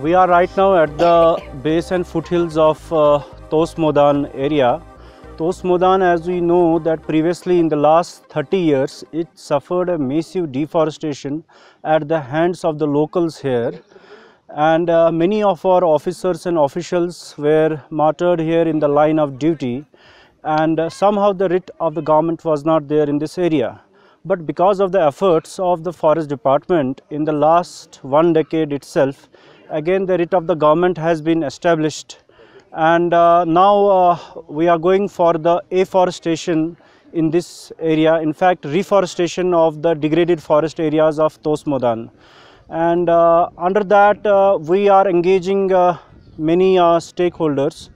We are right now at the base and foothills of Tos Modan area. Tos Modan, as we know, that previously in the last 30 years, it suffered a massive deforestation at the hands of the locals here. And many of our officers and officials were martyred here in the line of duty. And somehow the writ of the government was not there in this area. But because of the efforts of the forest department in the last 1 decade itself, again the writ of the government has been established. And now we are going for the afforestation in this area, in fact reforestation of the degraded forest areas of Tos Modan. And under that we are engaging many stakeholders,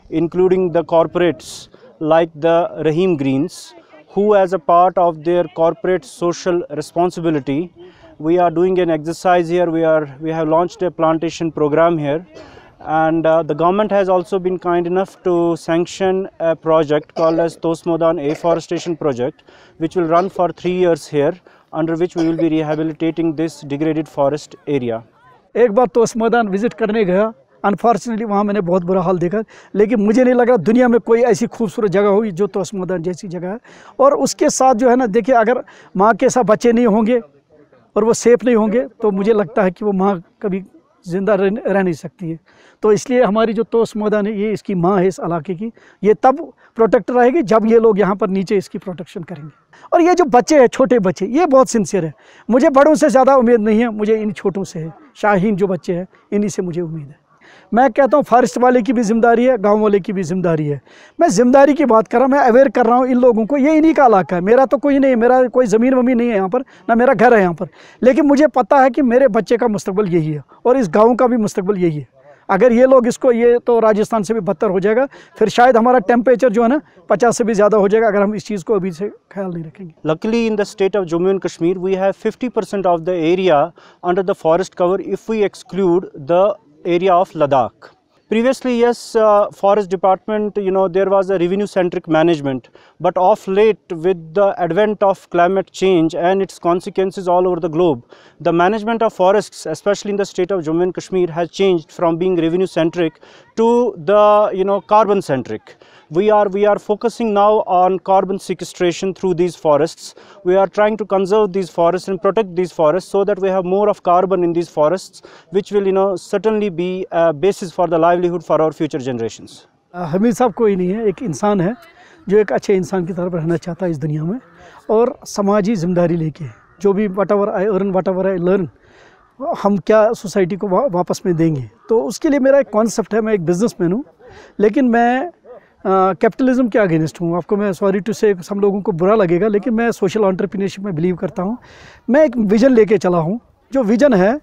including the corporates like the Rahim Greens, who as a part of their corporate social responsibility, we are doing an exercise here. We have launched a plantation program here, and the government has also been kind enough to sanction a project called as Tos Modan Afforestation Project, which will run for 3 years here, under which we will be rehabilitating this degraded forest area. एक बार तोस मैदान visit करने गया, unfortunately वहाँ मैंने बहुत बुरा हाल देखा, लेकिन मुझे नहीं लगा दुनिया में कोई ऐसी खूबसूरत जगह होगी जो तोस मैदान जैसी जगह है। और उसके साथ जो है ना, देखिए अगर माँ के साथ बच्चे नहीं होंगे और वो सेफ नहीं होंगे तो मुझे लगता है कि वो माँ कभी ज़िंदा रह नहीं सकती है। तो इसलिए हमारी जो तोस मैदान है ये इसकी माँ है इस इलाके की, ये तब प्रोटेक्ट रहेगी जब ये लोग यहाँ पर नीचे इसकी प्रोटेक्शन करेंगे। और ये जो बच्चे हैं, छोटे बच्चे, ये बहुत सिंसियर है। मुझे बड़ों से ज़्यादा उम्मीद नहीं है, मुझे इन छोटों से है। शाहीन जो बच्चे हैं इन्हीं से मुझे उम्मीद है। मैं कहता हूँ फॉरेस्ट वाले की भी जिम्मेदारी है, गांव वाले की भी जिम्मेदारी है। मैं जिम्मेदारी की बात कर रहा हूँ, मैं अवेयर कर रहा हूँ इन लोगों को। ये इन्हीं का इलाका है, मेरा तो कोई नहीं, मेरा कोई ज़मीन वमीन नहीं है यहाँ पर, ना मेरा घर है यहाँ पर। लेकिन मुझे पता है कि मेरे बच्चे का मुस्तकबिल यही है और इस गाँव का भी मुस्तकबिल यही है। अगर ये लोग इसको, ये तो राजस्थान से भी बदतर हो जाएगा, फिर शायद हमारा टेम्परेचर जो है ना 50 से भी ज़्यादा हो जाएगा अगर हम इस चीज़ को अभी से ख्याल नहीं रखेंगे। Luckily in the state of Jammu and Kashmir we have 50% of the area under the forest cover if we exclude the area of Ladakh. Previously, yes, forest department, there was a revenue centric management, but of late with the advent of climate change and its consequences all over the globe, the management of forests, especially in the state of Jammu and Kashmir, has changed from being revenue centric to the carbon centric. We are focusing now on carbon sequestration through these forests. We are trying to conserve these forests and protect these forests so that we have more of carbon in these forests, which will certainly be a basis for the livelihood for our future generations. Hamid साहब कोई नहीं है, एक इंसान है जो एक अच्छे इंसान की तरफ रहना चाहता है इस दुनिया में और समाजी जिम्मेदारी लेके जो भी whatever I earn, whatever I learn, हम क्या सोसाइटी को वापस में देंगे। तो उसके लिए मेरा एक कॉन्सेप्ट है। मैं एक बिजनेसमैन हूँ, लेकिन मैं कैपिटलिज्म के अगेंस्ट हूँ। आपको मैं सॉरी टू से सब लोगों को बुरा लगेगा, लेकिन मैं सोशल एंटरप्रेन्योरशिप में बिलीव करता हूँ। मैं एक विज़न लेके चला हूँ, जो विज़न है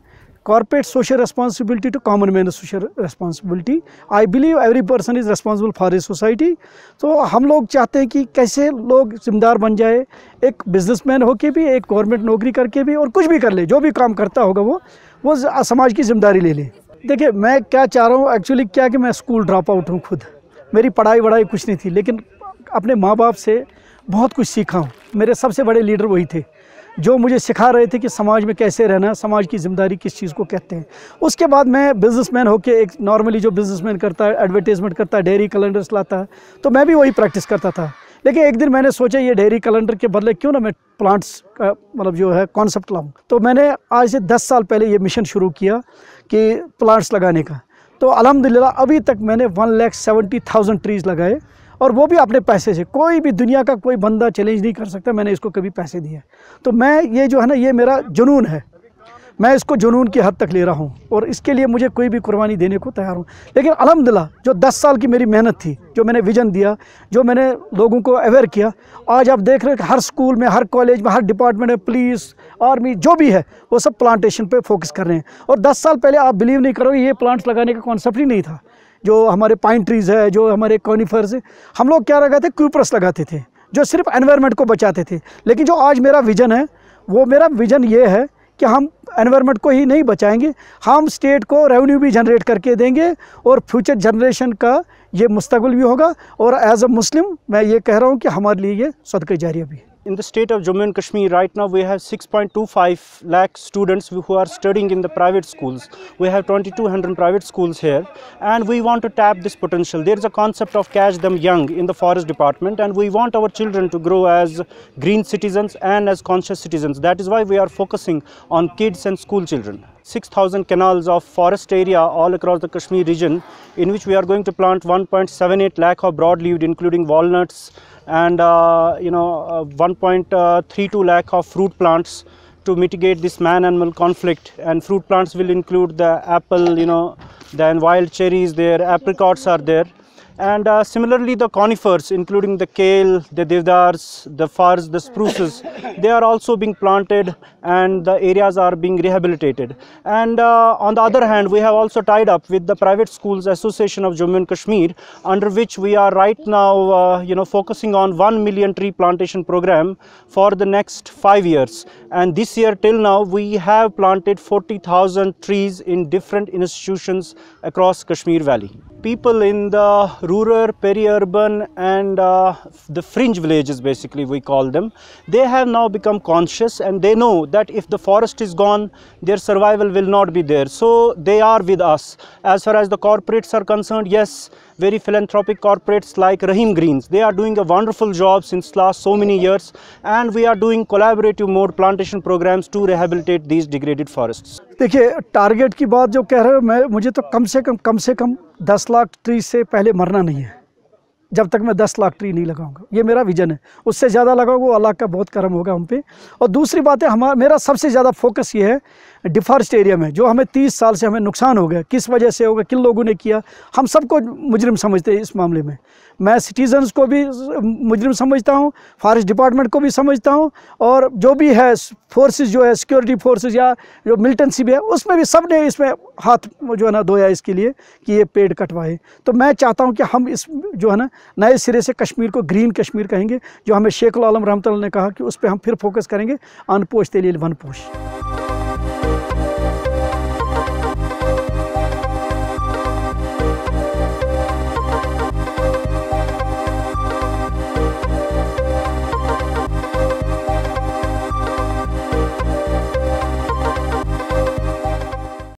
corporate social responsibility to common man social responsibility. I believe every person is responsible for his society. तो हम लोग चाहते हैं कि कैसे लोग जिम्मेदार बन जाए, एक बिजनेसमैन होके भी, एक गवर्नमेंट नौकरी करके भी, और कुछ भी कर ले, जो भी काम करता होगा वो समाज की जिम्मेदारी ले ले। देखिए मैं क्या चाह रहा हूँ एक्चुअली, क्या कि मैं स्कूल ड्रॉप आउट हूँ खुद, मेरी पढ़ाई वढ़ाई कुछ नहीं थी, लेकिन अपने माँ बाप से बहुत कुछ सीखा हूँ। मेरे सबसे बड़े लीडर वही थे जो मुझे सिखा रहे थे कि समाज में कैसे रहना, समाज की जिम्मेदारी किस चीज़ को कहते हैं। उसके बाद मैं बिजनेसमैन होके, एक नॉर्मली जो बिजनेसमैन करता है, एडवर्टाइजमेंट करता है, डेयरी कैलेंडर्स लाता है, तो मैं भी वही प्रैक्टिस करता था। लेकिन एक दिन मैंने सोचा ये डेयरी कैलेंडर के बदले क्यों ना मैं प्लांट्स का मतलब जो है कॉन्सेप्ट लाऊं। तो मैंने आज से 10 साल पहले ये मिशन शुरू किया कि प्लांट्स लगाने का। तो अल्हम्दुलिल्लाह अभी तक मैंने 1,70,000 ट्रीज़ लगाए, और वो भी अपने पैसे से। कोई भी दुनिया का कोई बंदा चैलेंज नहीं कर सकता मैंने इसको कभी पैसे दिए। तो मैं ये जो है ना, ये मेरा जुनून है, मैं इसको जुनून की हद तक ले रहा हूँ और इसके लिए मुझे कोई भी कुर्बानी देने को तैयार हूँ। लेकिन अल्हम्दुलिल्लाह जो 10 साल की मेरी मेहनत थी, जो मैंने विज़न दिया, जो मैंने लोगों को अवेयर किया, आज आप देख रहे हैं कि हर स्कूल में, हर कॉलेज में, हर डिपार्टमेंट में, पुलिस, आर्मी, जो भी है वो सब प्लांटेशन पे फोकस कर रहे हैं। और 10 साल पहले आप बिलीव नहीं करोगे, ये प्लांट्स लगाने का कॉन्सेप्ट ही नहीं था। जो हमारे पाइन ट्रीज़ है, जो हमारे कॉनिफर्स है, हम लोग क्या लगाते, क्यूपर्स लगाते थे जो सिर्फ एनवायरनमेंट को बचाते थे। लेकिन जो आज मेरा विज़न है, वो मेरा विज़न ये है कि हम एनवायरनमेंट को ही नहीं बचाएंगे, हम स्टेट को रेवेन्यू भी जनरेट करके देंगे और फ्यूचर जनरेशन का ये मुस्तकबिल भी होगा। और एज अ मुस्लिम मैं ये कह रहा हूँ कि हमारे लिए ये सदका जारिया भी है। In the state of Jammu and Kashmir, right now we have 6.25 lakh students who are studying in the private schools. We have 2200 private schools here, and we want to tap this potential. There is a concept of catch them young in the forest department, and we want our children to grow as green citizens and as conscious citizens. That is why we are focusing on kids and school children. 6,000 canals of forest area all across the Kashmir region, in which we are going to plant 1.78 lakh of broadleaved, including walnuts, and 1.32 lakh of fruit plants to mitigate this man-animal conflict. And fruit plants will include the apple, then wild cherries there, apricots are there. And similarly, the conifers, including the kale, the devdars, the firs, the spruces, they are also being planted, and the areas are being rehabilitated. And on the other hand, we have also tied up with the Private Schools Association of Jammu and Kashmir, under which we are right now focusing on 1 million tree plantation program for the next 5 years. And this year till now, we have planted 40,000 trees in different institutions across Kashmir Valley. People in the rural, peri-urban and the fringe villages, basically we call them, they have now become conscious, and they know that if the forest is gone, their survival will not be there. So they are with us. As far as the corporates are concerned, yes, very philanthropic corporates like Rahim Greens, they are doing a wonderful job since last so many years, and we are doing collaborative mode plantation programs to rehabilitate these degraded forests. देखिए, target की बात जो कह रहे हो, मुझे तो कम से कम 10 लाख ट्री से पहले मरना नहीं है, जब तक मैं 10 लाख ट्री नहीं लगाऊंगा। ये मेरा विजन है। उससे ज़्यादा लगाऊंगा वो अल्लाह का बहुत करम होगा हम पे। और दूसरी बात है, मेरा सबसे ज़्यादा फोकस ये है डिफॉरेस्ट एरिया में, जो हमें 30 साल से हमें नुकसान हो गया, किस वजह से होगा, किन लोगों ने किया, हम सबको मुजरिम समझते हैं इस मामले में। मैं सिटीजन्स को भी मुजरिम समझता हूँ, फॉरेस्ट डिपार्टमेंट को भी समझता हूँ, और जो भी है फोर्सेस जो है, सिक्योरिटी फोर्सेस या जो मिलिटेंसी भी है, उसमें भी सब ने इसमें हाथ जो है ना धोया इसके लिए कि ये पेड़ कटवाए। तो मैं चाहता हूँ कि हम इस जो है ना नए सिरे से कश्मीर को ग्रीन कश्मीर कहेंगे, जो हमें शेख उल आलम रहमतुल्लाह ने कहा कि उस पर हम फिर फोकस करेंगे, अनपोश तेलील वनपोश।